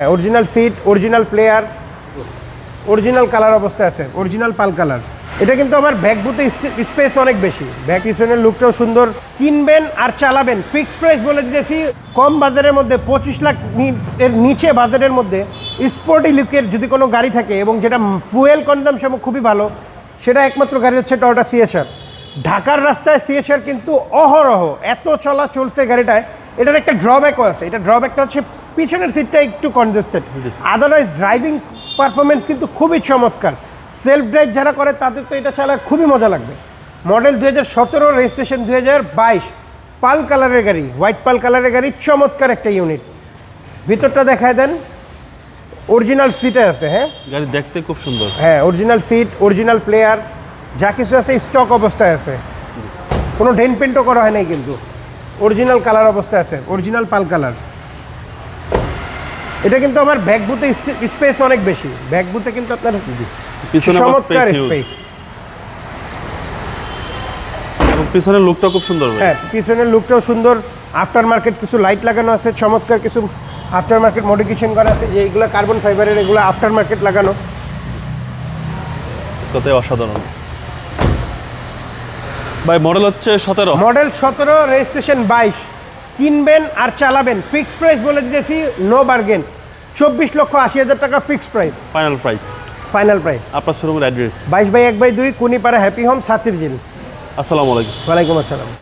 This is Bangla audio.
Original seat, original player, original colour অবস্থায় আছে, অরিজিনাল পাল কালার। এটা কিন্তু আমার ব্যাক বুথে স্পেস অনেক বেশি, ব্যাক পিছনের লুকটাও সুন্দর। কিনবেন আর চালাবেন, ফিক্সড প্রাইস বলে দিতেছি। কম বাজারের মধ্যে 25 লাখ এর নিচে বাজারের মধ্যে স্পোর্টি লুকের যদি কোনো গাড়ি থাকে এবং যেটা ফুয়েল কনজামশন খুবই ভালো, সেটা একমাত্র গাড়ি হচ্ছে টয়োটা সিএসআর। ঢাকার রাস্তায় সিএসআর কিন্তু অহরহ এত চলা চলছে গাড়িটায়। এটার একটা ড্রব্যাকও আছে, এটা ড্রব্যাকটা হচ্ছে পিছনের সিটটা একটু কনজেস্টেড, আদারওয়াইজ ড্রাইভিং পারফরমেন্স কিন্তু খুবই চমৎকার। সেলফ ড্রাইভ যারা করে তাদের তো এটা চালা খুবই মজা লাগবে। মডেল 2017, রেজিস্ট্রেশন 2022, পাল কালারের গাড়ি, হোয়াইট পাল কালারের গাড়ি, চমৎকার একটা ইউনিট। ভিতরটা দেখায় দেন, অরিজিনাল সিটে আছে। হ্যাঁ, গাড়ি দেখতে খুব সুন্দর। হ্যাঁ, অরিজিনাল সিট, অরিজিনাল প্লেয়ার, যা কিছু আছে স্টক অবস্থায় আছে, কোনো ডেন্ট পেন্টও করা হয় নাই কিন্তু। অরিজিনাল কালার অবস্থায় আছে, অরিজিনাল পাল কালার। এটা কিন্তু আমার ব্যাক বুথে স্পেস অনেক বেশি, ব্যাক বুথে কিন্তু আপনার পিছনে চমৎকার স্পেস। এবং পিছনের লুকটা খুব সুন্দর। হ্যাঁ, পিছনের লুকটাও সুন্দর। আফটার মার্কেট কিছু লাইট লাগানো আছে, চমৎকার কিছু আফটার মার্কেট মডিফিকেশন করা আছে, যে এইগুলো কার্বন ফাইবারের, এগুলো আফটার মার্কেট লাগানো। কতই অসাধারণ ভাই। মডেল হচ্ছে 17, মডেল 17, রেজিস্ট্রেশন 22। কিনবেন আর চালাবেন, ফিক্সড প্রাইস বলে দিতেছি, নো বার্গেন। 24,80,000 টাকা fixed price, final price. Final price. আপনার শোরুমের অ্যাড্রেস? 22/1/2 কুনিপাড়া হ্যাপি হোম, সাতির জিল। আসসালামু আলাইকুম। ওয়ালাইকুম আসসালাম।